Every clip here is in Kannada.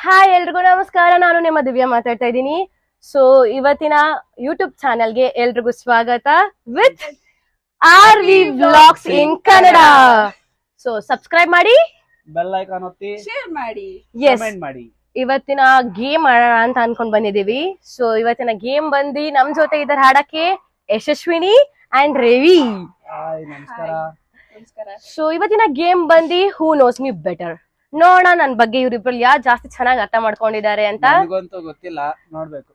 ಹಾಯ್ ಎಲ್ರಿಗೂ ನಮಸ್ಕಾರ. ನಾನು ನಿಮ್ಮ ದಿವ್ಯಾ ಮಾತಾಡ್ತಾ ಇದ್ದೀನಿ. ಸೊ ಇವತ್ತಿನ ಯೂಟ್ಯೂಬ್ ಚಾನೆಲ್ಗೆ ಎಲ್ರಿಗೂ ಸ್ವಾಗತ with R V vlogs in Kannada. So subscribe ಮಾಡಿ, ಬೆಲ್ ಐಕಾನ್ ಒತ್ತಿ, ಶೇರ್ ಮಾಡಿ, ಕಮೆಂಟ್ ಮಾಡಿ. ಇವತ್ತಿನ ಗೇಮ್ ಆಡೋಣ ಅಂತ ಅನ್ಕೊಂಡ್ ಬಂದಿದೀವಿ. ಸೊ ಇವತ್ತಿನ ಗೇಮ್ ಬಂದು ನಮ್ ಜೊತೆ ಇದ್ದಾರೆ ಹಾಡಕ್ಕೆ ಯಶಸ್ವಿನಿ ಅಂಡ್ ರವಿ. ಹಾಯ್, ನಮಸ್ಕಾರ. ನಮಸ್ಕಾರ. ಸೊ ಇವತ್ತಿನ ಗೇಮ್ ಬಂದು ಹೂ ನೋಸ್ ಮಿ ಬೆಟರ್. ನೋಡೋಣ ನನ್ ಬಗ್ಗೆ ಇವ್ರಿಬ್ರಲ್ಲಿ ಯಾರು ಜಾಸ್ತಿ ಚೆನ್ನಾಗಿ ಅರ್ಥ ಮಾಡ್ಕೊಂಡಿದ್ದಾರೆ ಅಂತ. ನನಗಂತೂ ಗೊತ್ತಿಲ್ಲ, ನೋಡ್ಬೇಕು.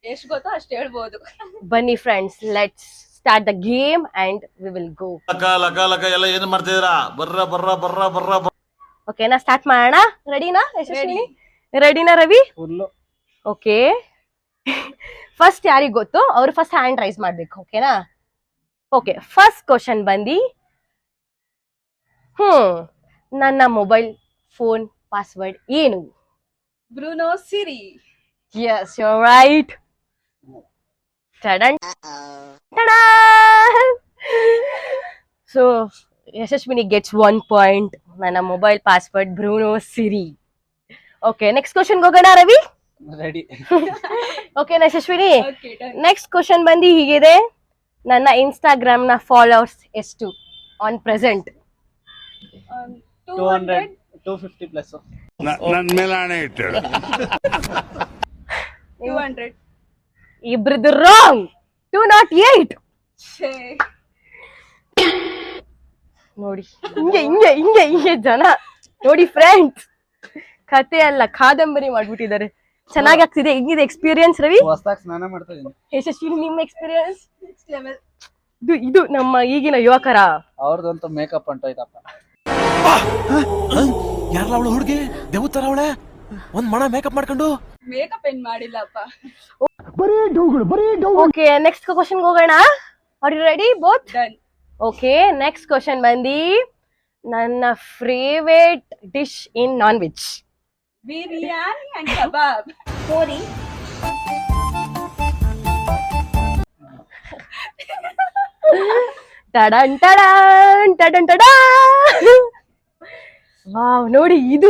ಎಷ್ಟು ಗೊತ್ತೋ ಅಷ್ಟು ಹೇಳ್ಬೋದು. ಬನ್ನಿ friends, let's start the game and we will go. ಲಕ ಎಲ್ಲ ಏನ್ ಮಾಡ್ತಿದ್ದೀರಾ? ಬರ್ರ. ಓಕೆನಾ, ಸ್ಟಾರ್ಟ್ ಮಾಡೋಣ. ರೆಡಿನಾ ಯಶಸ್ವಿನಿ? ರೆಡಿನಾ ರವಿ? ಫುಲ್ಲು. ಓಕೆ, ಫಸ್ಟ್ ಯಾರಿಗ್ ಗೊತ್ತು ಅವ್ರು ಫಸ್ಟ್ ಹ್ಯಾಂಡ್ ರೈಸ್ ಮಾಡ್ಬೇಕು. ಓಕೆನಾ? ಓಕೆ, ಫಸ್ಟ್ ಕ್ವಶನ್ ಬಂದು ನನ್ನ ಮೊಬೈಲ್ ಫೋನ್ ಪಾಸ್ವರ್ಡ್ ಏನು? Bruno Siri. Yes, you're right. Ta-da! So, Yashaswini gets 1 point. Nana mobile password Bruno Siri. Okay, next question ಹೋಗೋಣ Ravi? Ready. Okay, Yashaswini. Okay, done. Next question ಬಂದು ಹೀಗಿದೆ. ನನ್ನ ಇನ್ಸ್ಟಾಗ್ರಾಮ್ ನ ಫಾಲೋವರ್ಸ್ ಎಷ್ಟು ಆನ್ ಪ್ರೆಸೆಂಟ್? 200, 250 ಪ್ಲಸ್. ನನ್ ಮೇಲೆ ಆಣೆ ಇಟ್ಟಳು. 200. ಇಬ್ರದ್ದು ರಾಂಗ್. 208. ಛೇ. ನೋಡಿ, ಹಿಂಗೆ ಜನ ನೋಡಿ ಫ್ರೆಂಡ್ಸ್, ಕತೆ ಅಲ್ಲ ಕಾದಂಬರಿ ಮಾಡ್ಬಿಟ್ಟಿದ್ದಾರೆ. ಚೆನ್ನಾಗಿ ಆಗ್ತಿದೆ. ಹೆಂಗಿದೆ ಎಕ್ಸ್ಪೀರಿಯನ್ಸ್ ರವಿ? ಹೊಸದಾಗಿ ಸ್ನಾನ ಮಾಡ್ತಾ ಇದೀನಿ. ಯಶಸ್ವಿನಿ, ನಿಮ್ಮ ಎಕ್ಸ್ಪೀರಿಯನ್ಸ್? Next level. ಇದು ನಮ್ಮ ಈಗಿನ ಯುವಕರ ಅವ್ರದಂತೂ ಮೇಕಪ್ ಅಂಟೋಯ್ತಪ್ಪ. ಯಾರಲ್ಲ ಅವಳು ಹುಡುಗಿ ದೇವತರ ಅವಳೆ ಒಂದ್ ಮಣ ಮೇಕಪ್ ಮಾಡ್ಕೊಂಡು ಮೇಕಪ್ ಏನ್ ಮಾಡಿಲ್ಲಪ್ಪ. ಓಕೆ, ನೆಕ್ಸ್ಟ್ ಕ್ವಶನ್ ಹೋಗೋಣ. Are you ready both? Done. Okay, next question ಬಂದು ನನ್ನ favourite dish in non veg? Biryani and kebab. ಕೋರಿ. ಟಡನ್ ಟಡನ್ ಟಡನ್ ಟಡಾ. ವಾವ್, ನೋಡಿ ಇದು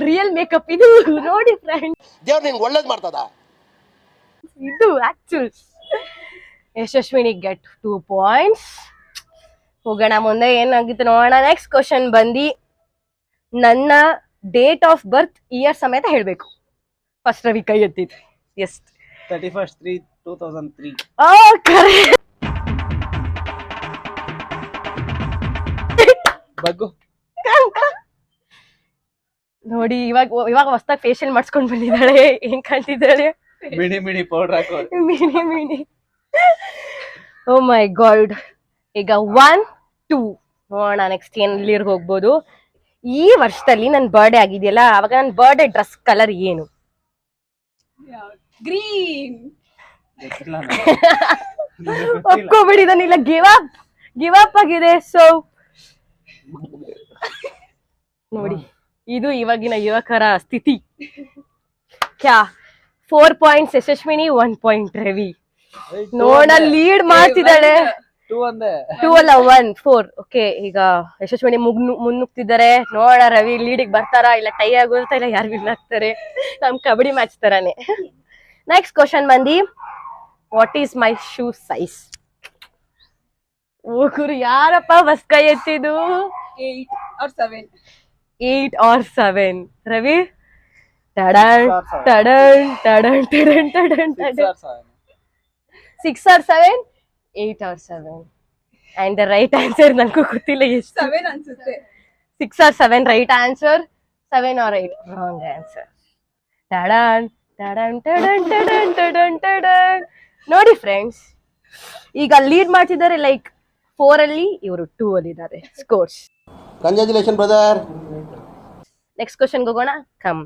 ರಿಯಲ್ ಮೇಕಪ್. ಇದು ನೋಡಿ ಫ್ರೆಂಡ್, ದೇವ್ರು ನಿಂಗೆ ಒಳ್ಳೇದ್ ಮಾಡ್ತದ. ಇದು ಆಕ್ಚುಲ್. Yashasvini get 2 points. ಹೋಗೋಣ ಮುಂದೆ ಏನಾಗಿತ್ತು ನೋಡೋಣ. ನೆಕ್ಸ್ಟ್ ಕ್ವಶನ್ ಬಂದು ನನ್ನ ಡೇಟ್ ಆಫ್ ಬರ್ತ್ ಇಯರ್ ಸಮೇತ ಹೇಳ್ಬೇಕು. ಫಸ್ಟ್ ರವಿ ಕೈ ಎತ್ತಿತ್ತು. ಎಸ್, 31/3/2003. ಕರೆಕ್ಟ್. ಬಗ್ಗು. ನೋಡಿ, ಇವಾಗ ಹೊಸದಾಗಿ ಫೇಶಿಯಲ್ ಮಾಡಿಸ್ಕೊಂಡ್ ಬಂದಿದ್ದಾಳೆ. ಹೆಂಗ್ ಕಾಣ್ತಿದ್ದಾಳೆ? ಮಿಣಿ ಪೌಡರ್ ಹಾಕೋ. ಮಿನಿ. ಓ ಮೈ ಗಾಡ್. ಈಗ 1, 2 ನೋಡೋಣ. ನೆಕ್ಸ್ಟ್ ಎಲ್ಲಿರ್ಗೆ ಹೋಗ್ಬೋದು. ಈ ವರ್ಷದಲ್ಲಿ ನನ್ ಬರ್ಡೇ ಆಗಿದೆಯಲ್ಲ, ಅವಾಗ ನನ್ ಬರ್ಡೇ ಡ್ರೆಸ್ ಕಲರ್ ಏನು? ಗ್ರೀನ್. ಗೊತ್ತಿಲ್ಲ. ಒಪ್ಕೊಬಿಡಿದಾನಿಲ್ಲ. ಗಿವ್ ಅಪ್ ಆಗಿದೆ. ಸೊ ನೋಡಿ, ಇದು ಇವಾಗಿನ ಯುವಕರ ಸ್ಥಿತಿ. ಕ್ಯಾ 4 ಪಾಯಿಂಟ್ಸ್ ಯಶಸ್ವಿನಿ, 1 ಪಾಯಿಂಟ್ ರವಿ. ನೋಡ, ಲೀಡ್ ಮಾಡ್ತಿದ್ದಾಳೆ. 2 ಅಂದೆ. 2 ಅಲ್ಲ 1, 4. ಓಕೆ, ಈಗ ಯಶಸ್ವಿನಿ ಮುನ್ನುಗ್ತಿದ್ದಾರೆ. ನೋಡ ರವಿ ಲೀಡಿಗೆ ಬರ್ತಾರಾ ಇಲ್ಲ ಟೈ ಆಗೋಲ್ತಾ ಇಲ್ಲ ಯಾರು ವಿನ್ ಆಗ್ತಾರೆ. ನಮ್ ಕಬಡ್ಡಿ ಮ್ಯಾಚ್ ತರಾನೆ. ನೆಕ್ಸ್ಟ್ ಕ್ವಶನ್ ಬಂದು what is my shoe size? ಓಕುರು ಯಾರಪ್ಪ ಬಸ್ ಕೈ ಎತ್ತಿದ್ದು? 8 or 7. 8 or 7 ರವಿ? ಟಡನ್ ಟಡನ್ ಟಡನ್ ಟಡನ್ ಟಡನ್ ಟಡನ್. 6 or 7? 8 or 7. And the right answer ನನಗೂ ಗೊತ್ತಿಲ್ಲ ಎಷ್ಟು. 7 ಅನ್ಸುತ್ತೆ. 6 or 7 right answer. 7 or 8 wrong answer. ಟಡನ್ ಟಡನ್ ಟಡನ್ ಟಡನ್ ಟಡನ್ ಟಡನ್. ನೋಡಿ ಫ್ರೆಂಡ್ಸ್, ಈಗ ಲೀಡ್ ಮಾಡ್ತಿದ್ದಾರೆ. ಲೈಕ್ 4 ಅಲ್ಲಿ, ಇವರು 2 ಅಲ್ಲಿ ಇದ್ದಾರೆ scores. Congratulation brother. Next question ಹೋಗೋಣ. Come,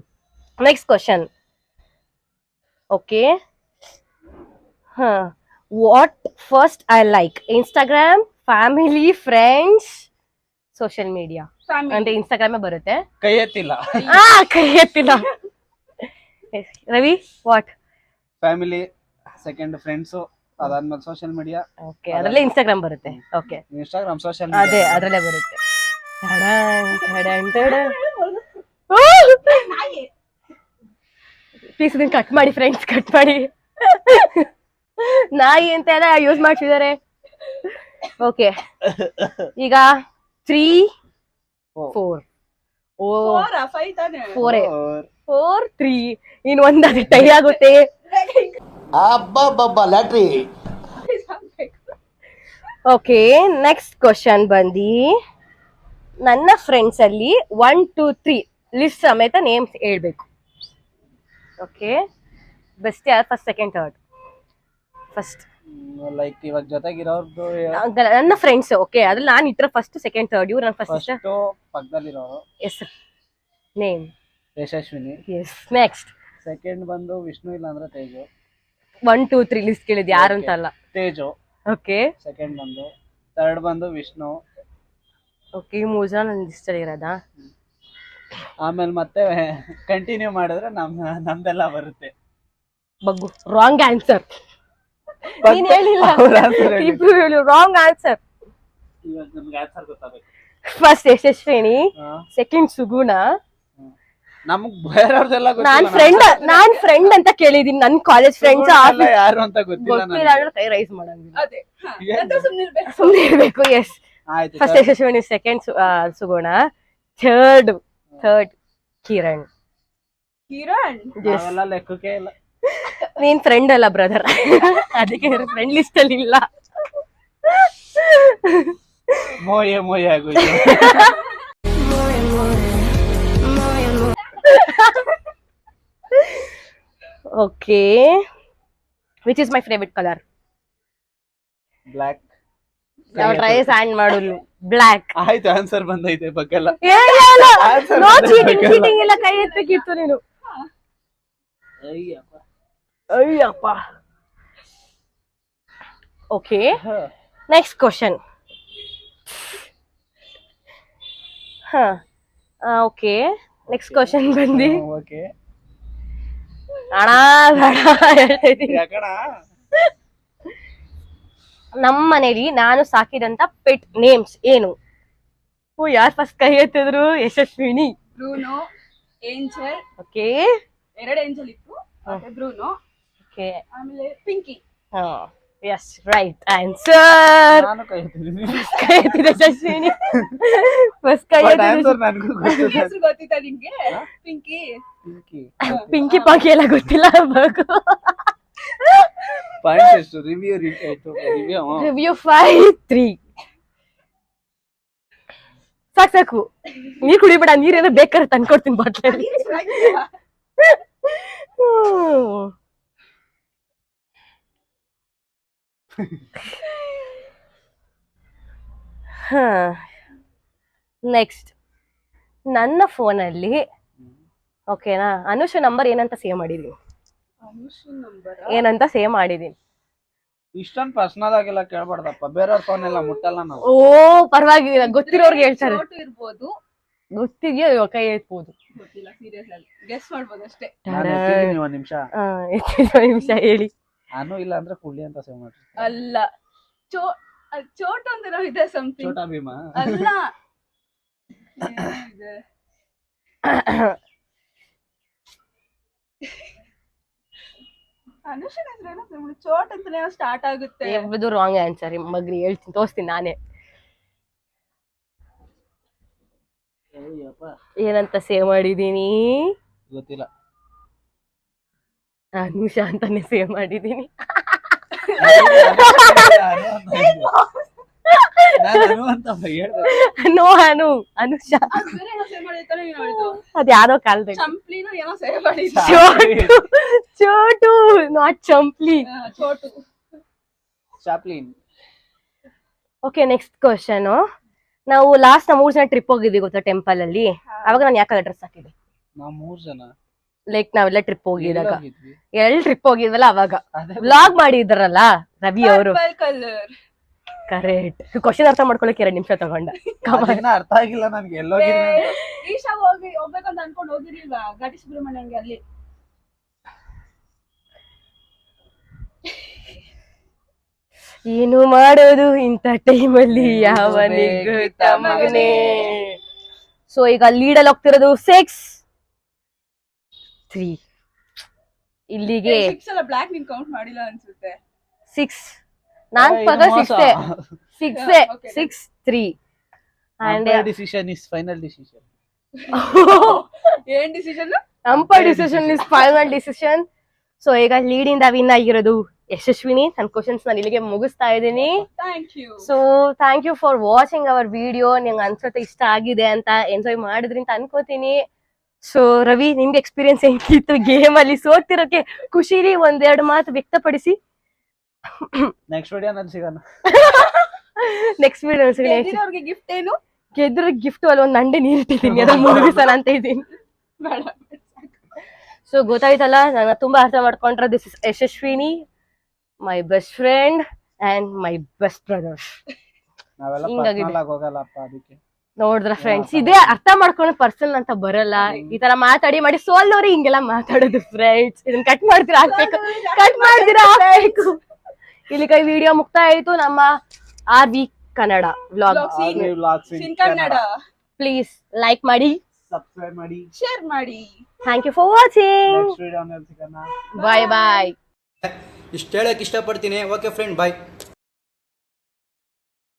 next question. Okay, what first I like? Instagram, family, friends, social media? Family. ಅಂದ್ರೆ ಇನ್ಸ್ಟಾಗ್ರಾಮೇ ಬರುತ್ತೆ. ಕೈ ಎತ್ತಿಲ್ಲ. ಕೈ ಎತ್ತಿಲ್ಲ. Ravi, what? Family, second friends, ಅದಾದ್ಮೇಲೆ ಸೋಷಿಯಲ್ ಮೀಡಿಯಾ. ಓಕೆ, ಅದರಲ್ಲೇ ಇನ್ಸ್ಟಾಗ್ರಾಮ್ ಬರುತ್ತೆ. ಓಕೆ, ಇನ್ಸ್ಟಾಗ್ರಾಮ್, ಸೋಷಿಯಲ್ ಅದೇ ಮೀಡಿಯಾ. ಅದರಲ್ಲೇ ಬರುತ್ತೆ. ಟಡನ್ ಟಡನ್ ಟಡನ್. ಪ್ಲೀಸ್ ಇದನ್ನ ಕಟ್ ಮಾಡಿ ಫ್ರೆಂಡ್ಸ್, ಕಟ್ ಮಾಡಿ. ನಾಯಿ ಅಂತ ಎಲ್ಲ ಯೂಸ್ ಮಾಡ್ತಿದ್ದಾರೆ. ಓಕೆ, ಈಗ 3 4. ಓ 5 ತಾನೆ. 4 3. ಇನ್ ಒಂದ್ ಟೈ ಆಗುತ್ತೆ. ಅಬ್ಬಬ್ಬಬ್ಬ ಲ್ಯಾಟ್ರಿ. ಓಕೆ, ನೆಕ್ಸ್ಟ್ ಕ್ವಶನ್ ಬಂದಿ. ನನ್ನ ಫ್ರೆಂಡ್ಸ್ ಅಲ್ಲಿ 1 2 3 ಲಿಸ್ಟ್ ಸಮೇತ ನೇಮ್ಸ್ ಹೇಳ್ಬೇಕು. ಓಕೆ, ಬೆಸ್ಟ್ ಯಾರು? First, second, third. First like ಇವಾಗ ಜೊತೆಗಿರೋರ್ದು ನನ್ನ ಫ್ರೆಂಡ್ಸ್. ಓಕೆ, ಅದ್ರಲ್ಲಿ ನಾನು ಇತರ ಫಸ್ಟ್, ಸೆಕೆಂಡ್, ಥರ್ಡ್. ಇವ್ರು ನನ್ನ ಫಸ್ಟ್. ಫಸ್ಟ್ ಪಕ್ಕದಲ್ಲಿರೋರು yes, name Yashaswini. Yes. Next second ಬಂದು ವಿಷ್ಣು ಇಲ್ಲ ಅಂದ್ರೆ ತೇಜು. 1 2 3 ಲಿಸ್ಟ್ ಕೇಳಿದ್ ಯಾರು ಅಂತ ಅಲ್ಲ. ತೇಜು ಓಕೆ ಸೆಕೆಂಡ್ ಬಂದು, ಥರ್ಡ್ ಬಂದು ವಿಷ್ಣು. ಓಕೆ, ಈ 3 ಜನ ನನ್ನ ಲಿಸ್ಟ್ ಅಲ್ಲಿ ಇರೋದಾ? ಆಮೇಲೆ ಮತ್ತೆ ಕಂಟಿನ್ಯೂ ಮಾಡಿದ್ರೆ ನಮ್ದೆಲ್ಲ ಬರುತ್ತೆ. ಬಗ್ಗು. Wrong answer. ನೀನ್ ಹೇಳಿಲ್ಲ, ಅವ್ರ answer ಹೇಳಿ. ಇಬ್ರು ಹೇಳಿ ರಾಂಗ್ ಆನ್ಸರ್. ಇವಾಗ ನಮ್ಗೆ ಆನ್ಸರ್ ಗೊತ್ತಾಗಬೇಕು. ಫಸ್ಟ್ ಯಶಸ್ವಿನಿ, ಸೆಕೆಂಡ್ ಸುಗುಣ. ನಮಗ್ ಬೇರೆಯವ್ರದೆಲ್ಲ ನಾನ್ ಫ್ರೆಂಡ್ ಅಂತ ಕೇಳಿದೀನಿ. ನನ್ ಕಾಲೇಜ್ ಫ್ರೆಂಡ್ಸ್ ಯಾರು ಅಂತ ಗೊತ್ತಿಲ್ಲ ಗೊತ್ತಿಲ್ಲ ಅಂದ್ರೆ ಕೈ ರೈಸ್ ಮಾಡಂಗಿಲ್ಲ, ಅದೇ ನಂತರ ಸುಮ್ನಿರ್ಬೇಕು. ಸುಮ್ನೆ ಇರ್ಬೇಕು. ಎಸ್, ಆಯ್ತು. ಫಸ್ಟ್ ಯಶಸ್ವಿನಿ, ಸೆಕೆಂಡ್ ಸುಗುಣ, ಥರ್ಡ್ ಕಿರಣ್. ಕಿರಣ್ Yes. ಅವೆಲ್ಲ ಲೆಕ್ಕಕ್ಕೆ ಇಲ್ಲ. ನೀನ್ ಫ್ರೆಂಡ್ ಅಲ್ಲ ಬ್ರದರ್, ಅದಕ್ಕೆ ಫ್ರೆಂಡ್ ಲಿಸ್ಟ್ ಅಲ್ಲಿ ಇಲ್ಲ. ಮೋಯೆ ಆಗೋಯ್ತು. Okay, which is my favourite colour? Black. ನಾವು ಟ್ರೈ ಸ್ಯಾಂಡ್ ಮಾಡುದು ಬ್ಲ್ಯಾಕ್. ಆಯ್ತು, ಆನ್ಸರ್ ಬಂದೈತೆ ಬಗ್ಗೆಲ್ಲ. Answer ನೋ ಬಂದೈತೆ ಚೀಟಿಂಗ್, ಬಗ್ಗೆಲ್ಲ. ಚೀಟಿಂಗ್ ಇಲ್ಲ. ಕೈ ಎತ್ತಬೇಕಿತ್ತು ನೀನು. Ayyappa. Okay, next question. Okay, next question ಬಂದಿ. ಓಕೆ, ಅಣ್ಣ ಬೇಡ ಹೇಳ್ತಾ ಇದೀನಿ. ಯಾಕಣ ನಮ್ಮ ಮನೇಲಿ ನಾನು ಸಾಕಿದಂತ ಪೆಟ್ ನೇಮ್ಸ್ ಏನು? ಓ, ಯಾರು ಫಸ್ಟ್ ಕೈ ಎತ್ತಿದ್ರು? Yashaswini. Bruno, Angel. Okay 2 Angel ಇತ್ತು. ಮತ್ತೆ ಬ್ರೂನೋ, ಓಕೆ. ಆಮೇಲೆ ಪಿಂಕಿ. S, right answer. ನಾನು ಕೈ ಎತ್ತಿದ್ದೀನಿ. ಕೈ ಎತ್ತಿದ ಯಶಸ್ವಿನಿ ಫಸ್ಟ್ ಕೈ But ಎತ್ತಿದ. answer ನನ್ಗೂ ಗೊತ್ತಿಲ್ಲ. ಹೆಸರು ಗೊತ್ತಿತ್ತಾ ನಿಮ್ಗೆ? ಪಿಂಕಿ. ಪಿಂಕಿ. ಪಿಂಕಿ ಪಾಂಕಿ ಎಲ್ಲ ಗೊತ್ತಿಲ್ಲ. ಪಾಯಿಂಟ್ ಎಷ್ಟು? Review review 5-3. ಸಾಕು, ನೀರ್ ಕುಡಿಬೇಡ. ನೀರೇನೋ ಬೇಕಾದ್ರೆ ತಂದ್ಕೊಡ್ತೀನಿ ಬಾಟ್ಲಲ್ಲಿ. ನೆಕ್ಸ್ಟ್, ನನ್ನ ಫೋನಲ್ಲಿ ಓಕೆನಾ, ಅನುಷ ನಂಬರ್ ಏನಂತ ಸೇವ್ ಮಾಡಿದೀನಿ. ಅನುಷನ್ ನಂಬರ್ ಏನಂತ ಸೇವ್ ಮಾಡಿದೀನಿ. ಇಷ್ಟೊಂದು ಪರ್ಸನಲ್ ಆಗಿಲ್ಲ ಕೇಳ್ಬಾರ್ದಪ್ಪ. ಬೇರೆಯವ್ರ ಫೋನ್ ಎಲ್ಲ ಮುಟ್ಟಲ್ಲ ನಾವು. ಓ, ಪರವಾಗಿಲ್ಲ. ಗೊತ್ತಿರೋರ್ಗೆ ಹೇಳ್ತಾರೆ. ಚೋಟು ಇರ್ಬೋದು, ಗೊತ್ತಿದೆಯೋ ಕೈ ಎತ್ಬೋದು. ಗೊತ್ತಿಲ್ಲ. ಸೀರಿಯಸ್ ಆಗಿ ಗೆಸ್ ಮಾಡ್ಬೋದು ಅಷ್ಟೇ. ನಾನು ಎತ್ತಿದ್ದೀನಿ ಒಂದ್ ನಿಮಿಷ. ನಿಮಿಷ ಹೇಳಿ. ಅನು ಇಲ್ಲ ಅಂದ್ರೆ ಕುಳ್ಳಿ ಅಂತ ಸೇವ್ ಮಾಡ್ರಿ. ಅಲ್ಲ, ಚೋಟು ಅಂತ ನಾವು ಇದೆ ಸಮಥಿಂಗ್. ಛೋಟಾ ಭೀಮಾ ಅಲ್ಲ, ಏನಿದೆ? ಅನುಷನ್ ಹೆಸರೇನೋ ಚೋಟ್ ಅಂತಾನೆ ಸ್ಟಾರ್ಟ್ ಆಗುತ್ತೆ. ಇದು ರಾಂಗ್ ಆನ್ಸರ್. ಮಗ್ರಿ ಹೇಳ್ತೀನಿ, ತೋರಿಸ್ತೀನಿ ನಾನೇ. ಏನಂತ ಸೇವ್ ಮಾಡಿದೀನಿ ಗೊತ್ತಿಲ್ಲ. ಅನುಷ ಅಂತಾನೆ ಸೇವ್ ಮಾಡಿದೀನಿ. ನೋ, ಅನುಷ. ಬೇರೆ ಏನೋ ಸೇವ್ ಮಾಡಿರ್ತಾನೆ ನೀನು ಹೇಳಿದ್ದು. ಅದ್ ಯಾವ್ದೋ ಕಾಲದಲ್ಲಿ. ಚಂಪ್ಲಿನೂ ಏನೋ ಸೇವ್ ಮಾಡಿದ್ದ. ಚೋಟು, ನಾಟ್ ಚಂಪ್ಲಿ. Chotu. Chaplin. Okay, next question. ನಾವು ಲಾಸ್ಟ್ 3 ಜನ ಟ್ರಿಪ್ ಹೋಗಿದ್ವಿ ಗೊತ್ತಾ, ಟೆಂಪಲ್ ಅಲ್ಲಿ. ಅವಾಗ ನಾನು ಯಾಕೆ ಡ್ರೆಸ್ ಹಾಕಿದ್ದೆ? ನಾವ್ 3 ಜನ ಲೈಕ್ ನಾವೆಲ್ಲ ಟ್ರಿಪ್ ಹೋಗಿದಾಗ, ಹೋಗಿದ್ವಿ. 2 ಟ್ರಿಪ್ ಹೋಗಿದ್ವಲ್ಲ ಅವಾಗ ವ್ಲಾಗ್ ಮಾಡಿದ್ರಲ್ಲ ರವಿ ಅವರು. Purple colour. ಕರೆಕ್ಟ್. ಕ್ವಶನ್ ಅರ್ಥ ಮಾಡ್ಕೊಳಕ್ಕೆ 2 ನಿಮಿಷ ತಗೊಂಡ. ಅದಿನ್ನ ಅರ್ಥ ಆಗಿಲ್ಲ ನನ್ಗೆ. ಎಲ್ಲೋಗಿದ್ದೀನಿ ಈಶಾ ಹೋಗ್ಬೇಕಂತ ಅನ್ಕೊಂಡು ಹೋಗಿರ್ಲಿಲ್ವಾ ಘಾಟಿ ಸುಬ್ರಹ್ಮಣ್ಯಂಗೆ? ಅಲ್ಲಿ ಏನು ಮಾಡೋದು ಇಂಥ ಟೈಮಲ್ಲಿ ಯಾವನಿಗೂ ತಮಗನೇ. ಸೊ ಈಗ ಲೀಡಲ್ಲಿ ಹೋಗ್ತಿರೋದು 6-3. ಇಲ್ಲಿಗೆ 6 ಅಲ್ಲ ಬ್ಲಾಕ್ ನೀನ್ ಕೌಂಟ್ ಮಾಡಿಲ್ಲ ಅನ್ಸುತ್ತೆ 6 ನಾನ್ ಏ, ಪಕ್ಕ ಇದು ಮೋಸ. 6 Okay. 6-3 and decision is final decision. ಏನ್ decision umpire decision is final decision. So ಈಗ ಲೀಡ್ ಇಂದ ವಿನ್ ಆಗಿರೋದು ಯಶಸ್ವಿನಿ. ನನ್ನ ಕ್ವಶನ್ಸ್ ನಾನು ಇಲ್ಲಿಗೆ ಮುಗಿಸ್ತಾ ಇದ್ದೀನಿ. Thank you. So thank you for watching our video. ನಿಂಗೆ ಅನ್ಸುತ್ತೆ ಇಷ್ಟ ಆಗಿದೆ ಅಂತ, ಎಂಜಾಯ್ ಮಾಡಿದ್ರಿ ಅಂತ ಅನ್ಕೋತೀನಿ. ಸೊ ರವಿ, ನಿಮ್ಗೆ ಎಕ್ಸ್ಪೀರಿಯನ್ಸ್ ಹೆಂಗಿತ್ತು ಗೇಮ್ ಅಲ್ಲಿ ಸೋತಿರೋಕೆ? ಖುಷಿಲಿ ಒಂದೆರಡು ಮಾತು ವ್ಯಕ್ತಪಡಿಸಿ. ನೆಕ್ಸ್ಟ್ ವಿಡಿಯೋನಲ್ಲಿ ಸಿಗೋಣ. ನೆಕ್ಸ್ಟ್ ವಿಡಿಯೋ ಗೆದ್ದಿರೋರ್ಗೆ ಗಿಫ್ಟ್ ಏನು? ಗೆದ್ರ ಗಿಫ್ಟ್ ಅಲ್ಲಿ ಒಂದು ಅಂಡೆ ನೀರಿಟ್ಟಿದ್ದೀನಿ, ಅದ್ರಲ್ಲಿ ಮುಗಿಸೋಣ ಅಂತ ಇದ್ದೀನಿ. ಬೇಡ. ಸೊ ಗೊತ್ತಾಯ್ತಲ್ಲ, ನಾನು ತುಂಬಾ ಅರ್ಥ ಮಾಡ್ಕೊಂಡ್ರೆ this is Yashaswini, my best friend and my best brother. ನಾವೆಲ್ಲ ಹಿಂಗಾಗಿದೆ. ಪರ್ಸನಲ್ ಆಗಿ ಹೋಗಲ್ಲಪ್ಪ ಅದಕ್ಕೆ. ನೋಡಿದ್ರ ಫ್ರೆಂಡ್ಸ್, ಇದೇ ಅರ್ಥ ಮಾಡ್ಕೊಂಡು ಪರ್ಸನ್ ಅಂತ ಬರಲ್ಲ. ಈ ತರ ಮಾತಾಡಿ ಮಾಡಿ ಸೋಲ್ದವ್ರು ಹಿಂಗೆಲ್ಲ ಮಾತಾಡೋದು ಫ್ರೆಂಡ್ಸ್. ಇದನ್ನ ಕಟ್ ಮಾಡ್ತೀರಾ ಹಾಕ್ಬೇಕು, ಕಟ್ ಮಾಡ್ತೀರಾ ಹಾಕ್ಬೇಕು. ಇಲ್ಲಿ ಕೈ ವಿಡಿಯೋ ಮುಕ್ತಾಯ ಆಯ್ತು. ನಮ್ಮ RV Kannada vlogs in Kannada please like ಮಾಡಿ, ಸಬ್ಸ್ಕ್ರೈಬ್ ಮಾಡಿ, ಶೇರ್ ಮಾಡಿ. Thank you for watching. Next ವಿಡಿಯೋನಲ್ಲಿ ಸಿಗೋಣ. Bye bye. ಇಷ್ಟು ಹೇಳಕ್ಕೆ ಇಷ್ಟಪಡ್ತೀನಿ. ಓಕೆ ಫ್ರೆಂಡ್, ಬಾಯ್.